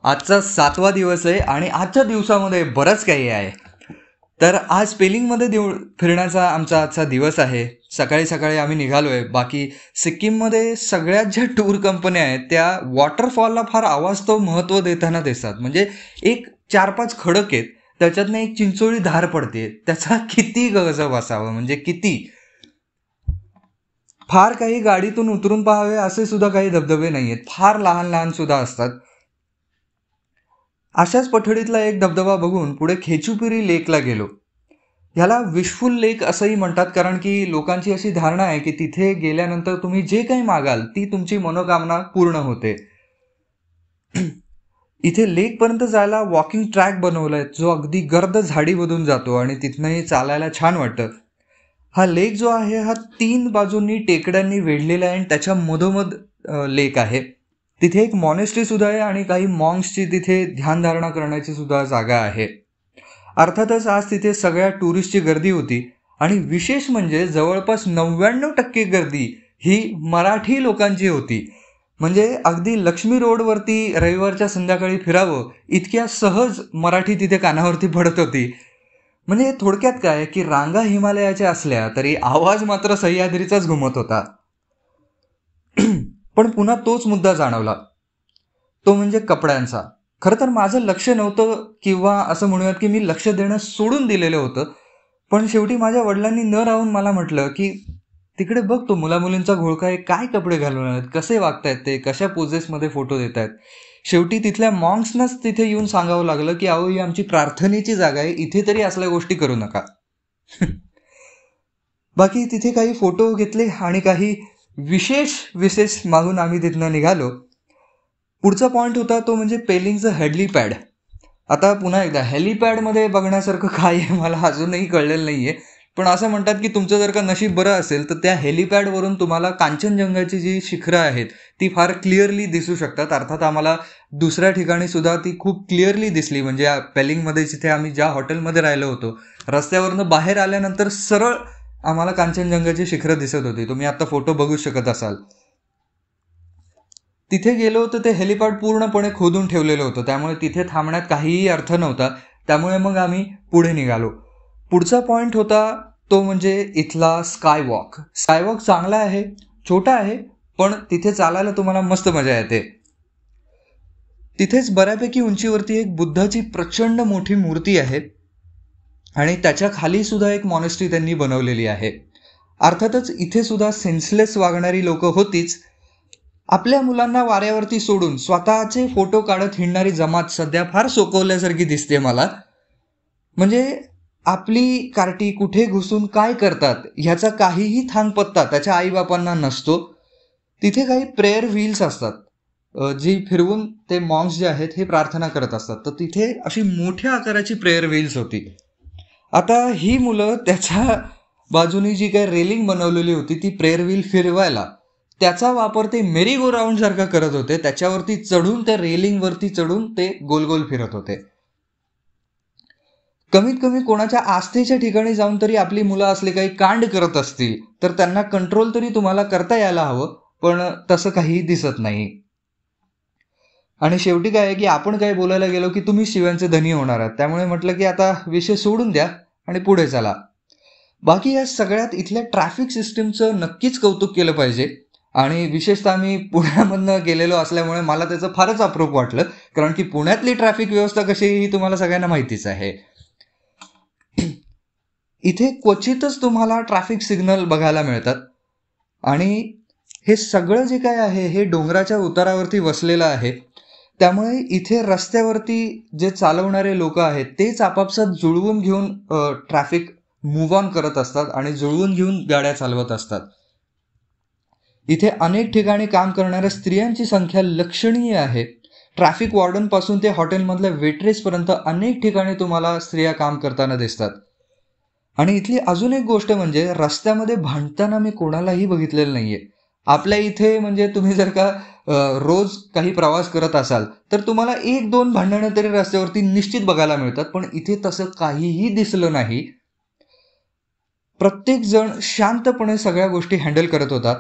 आजचा 7वा दिवस आहे आणि आजच्या दिवसामध्ये बरंच काही आहे. तर आज पेलिंगमध्ये फिरण्याचा आमचा आजचा दिवस आहे. सकाळी सकाळी आम्ही निघालोय. बाकी सिक्कीममध्ये सगळ्यात ज्या टूर कंपन्या आहेत त्या वॉटरफॉलला फार अवास्तव महत्त्व देताना दिसतात. म्हणजे एक 4-5 खडक आहेत, त्याच्यातनं एक चिंचोळी धार पडते. त्याचा किती गजब असावं, म्हणजे किती. फार काही गाडीतून उतरून पाहावे असे सुद्धा काही धबधबे नाहीयेत. फार लहान लहान सुद्धा असतात. अशाच पठडीतला एक धबधबा बघून पुढे खेचुपिरी लेकला गेलो. ह्याला विशफुल लेक असंही म्हणतात, कारण की लोकांची अशी धारणा आहे की तिथे गेल्यानंतर तुम्ही जे काही मागाल ती तुमची मनोकामना पूर्ण होते. इथे लेक पर्यंत जायला वॉकिंग ट्रॅक बनवलाय जो अगदी गर्द झाडीमधून जातो आणि तिथनंही चालायला छान वाटतं. हा लेक जो आहे हा 3 बाजूंनी टेकड्यांनी वेढलेला आहे आणि त्याच्या मधोमध लेक आहे. तिथे एक मॉनेस्ट्री सुद्धा आहे आणि काही मॉन्क्सची तिथे ध्यानधारणा करण्याची सुद्धा जागा आहे. अर्थातच आज तिथे सगळ्या टुरिस्टची गर्दी होती आणि विशेष म्हणजे जवळपास 99% गर्दी ही मराठी लोकांची होती. म्हणजे अगदी लक्ष्मी रोडवरती रविवारच्या संध्याकाळी फिरावं इतक्या सहज मराठी तिथे कानावरती पडत होती. म्हणजे थोडक्यात काय की रांगा हिमालयाच्या असल्या तरी आवाज मात्र सह्याद्रीचाच घुमत होता. पण पुन्हा तोच मुद्दा जाणवला, तो म्हणजे कपड्यांचा. खरं तर माझं लक्ष नव्हतं, किंवा असं म्हणूयात की मी लक्ष देणं सोडून दिलेलं होतं. पण शेवटी माझ्या वडिलांनी न राहून मला म्हटलं की तिकडे बघ, तो मुलामुलींचा घोळका आहे, काय कपडे घालून आहेत, कसे वागतायत ते, कशा पोजेसमध्ये फोटो देत आहेत. शेवटी तिथल्या मॉन्क्सनाच तिथे येऊन सांगावं लागलं की अहो, ही आमची प्रार्थनेची जागा आहे, इथे तरी असल्या गोष्टी करू नका. बाकी तिथे काही फोटो घेतले आणि काही विशेष विशेष मागून आम्ही तिथनं निघालो. पुढचा पॉइंट होता तो म्हणजे पेलिंगचं हेलिपॅड. आता पुन्हा एकदा हेलिपॅडमध्ये बघण्यासारखं काय आहे मला अजूनही कळलेलं नाहीये. पण असं म्हणतात की तुमचं जर का नशीब बरं असेल तर त्या हेलिपॅडवरून तुम्हाला कांचनजंगाची जी शिखरं आहेत ती फार क्लिअरली दिसू शकतात. अर्थात आम्हाला दुसऱ्या ठिकाणी सुद्धा ती खूप क्लिअरली दिसली. म्हणजे पेलिंगमध्ये जिथे आम्ही ज्या हॉटेलमध्ये राहिलो होतो, रस्त्यावरनं बाहेर आल्यानंतर सरळ आम्हाला कांचनजंगाची शिखरं दिसत होती. तुम्ही आता फोटो बघू शकत असाल. तिथे गेलो होतो ते हेलिपॅड पूर्णपणे खोदून ठेवलेलं होतं, त्यामुळे तिथे थांबण्यात काहीही अर्थ नव्हता. त्यामुळे मग आम्ही पुढे निघालो. पुढचा पॉइंट होता तो म्हणजे इथला स्कायवॉक. स्कायवॉक चांगला आहे, छोटा आहे, पण तिथे चालायला तुम्हाला मस्त मजा येते. तिथेच बऱ्यापैकी उंचीवरती एक बुद्धाची प्रचंड मोठी मूर्ती आहे आणि त्याच्या खाली सुद्धा एक मॉनेस्ट्री त्यांनी बनवलेली आहे. अर्थातच इथे सुद्धा सेन्सलेस वागणारी लोक होतीच. आपल्या मुलांना वाऱ्यावरती सोडून स्वतःचे फोटो काढत हिंडणारी जमात सध्या फार सोकवल्यासारखी दिसते मला. म्हणजे आपली कार्टी कुठे घुसून काय करतात ह्याचा काहीही थांगपत्ता त्याच्या आईबापांना नसतो. तिथे काही प्रेयर व्हील्स असतात, जी फिरवून ते मॉन्क्स जे आहेत हे प्रार्थना करत असतात. तर तिथे अशी मोठ्या आकाराची प्रेयर व्हील्स होती. आता ही मुलं त्याच्या बाजूनी जी काही रेलिंग बनवलेली होती ती प्रेयर व्हील फिरवायला, त्याचा वापर ते मेरी गो राऊंड सारखा करत होते. त्याच्यावरती चढून, त्या रेलिंग वरती चढून ते गोल गोल फिरत होते. कमीत कमी कोणाच्या आस्थेच्या ठिकाणी जाऊन तरी आपली मुलं असले काही कांड करत असतील तर त्यांना कंट्रोल तरी तुम्हाला करता यायला हवं, पण तसं काहीही दिसत नाही. आणि शेवटी काय आहे की आपण काय बोलायला गेलो की तुम्ही शिव्यांचे धनी होणार आहात, त्यामुळे म्हटलं की आता विषय सोडून द्या आणि पुढे चला. बाकी या सगळ्यात इथल्या ट्रॅफिक सिस्टीमचं नक्कीच कौतुक केलं पाहिजे. आणि विशेषतः मी पुण्यामधनं गेलेलो असल्यामुळे मला त्याचं फारच अप्रूप वाटलं, कारण की पुण्यातली ट्रॅफिक व्यवस्था कशी ही तुम्हाला सगळ्यांना माहितीच आहे. इथे क्वचितच तुम्हाला ट्रॅफिक सिग्नल बघायला मिळतात आणि हे सगळं जे काय आहे हे डोंगराच्या उतारावरती वसलेलं आहे. त्यामुळे इथे रस्त्यावरती जे चालवणारे लोक आहेत तेच आपापसात जुळवून घेऊन ट्रॅफिक मूव्ह ऑन करत असतात आणि जुळवून घेऊन गाड्या चालवत असतात. इथे अनेक ठिकाणी काम करणाऱ्या स्त्रियांची संख्या लक्षणीय आहे. ट्रॅफिक वॉर्डन पासून ते हॉटेलमधल्या वेट्रेस पर्यंत अनेक ठिकाणी तुम्हाला स्त्रिया काम करताना दिसतात. आणि इथली अजून एक गोष्ट म्हणजे रस्त्यामध्ये भांडताना मी कोणालाही बघितलेलं नाहीये. आपल्या इथे म्हणजे तुम्ही जर का रोज काही प्रवास करत असाल तर तुम्हाला 1-2 भांडणं तरी रस्त्यावरती निश्चित बघायला मिळतात, पण इथे तसं काहीही दिसलं नाही. प्रत्येक जण शांतपणे सगळ्या गोष्टी हँडल करत होता.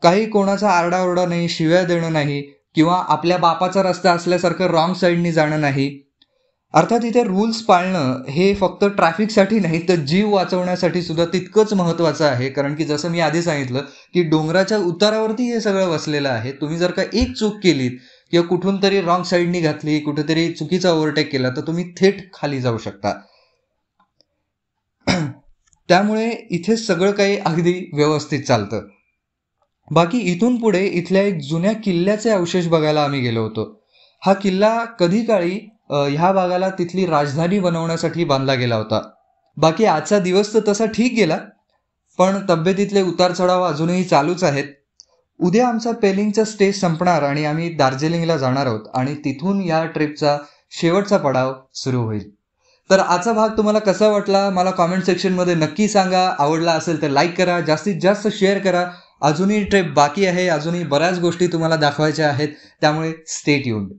काही कोणाचा आरडाओरडा नाही, शिव्या देणं नाही, किंवा आपल्या बापाचा रस्ता असल्यासारखं रॉंग साईडनी जाणं नाही. अर्थात इथे रूल्स पाळणं हे फक्त ट्रॅफिकसाठी नाही तर जीव वाचवण्यासाठी सुद्धा तितकंच महत्त्वाचं आहे. कारण की जसं मी आधी सांगितलं की डोंगराच्या उतारावरती हे सगळं वसलेलं आहे. तुम्ही जर का एक चूक केलीत किंवा कुठून तरी रॉंग साईडनी घातली, कुठेतरी चुकीचा ओव्हरटेक केला तर तुम्ही थेट खाली जाऊ शकता. त्यामुळे इथे सगळं काही अगदी व्यवस्थित चालतं. बाकी इथून पुढे इथल्या एक जुन्या किल्ल्याचे अवशेष बघायला आम्ही गेलो होतो. हा किल्ला कधी काळी ह्या भागाला तिथली राजधानी बनवण्यासाठी बांधला गेला होता. बाकी आजचा दिवस तर तसा ठीक गेला, पण तब्येतीतले उतार चढाव अजूनही चालूच आहेत. उद्या आमचा पेलिंगचा स्टे संपणार आणि आम्ही दार्जिलिंगला जाणार आहोत आणि तिथून या ट्रिपचा शेवटचा पडाव सुरू होईल. तर आजचा भाग तुम्हाला कसा वाटला मला कॉमेंट सेक्शनमध्ये नक्की सांगा. आवडला असेल तर लाईक करा, जास्तीत जास्त शेअर करा. अजूनही ट्रिप बाकी आहे, अजूनही बऱ्याच गोष्टी तुम्हाला दाखवायच्या आहेत, त्यामुळे स्टे ट्यून्ड.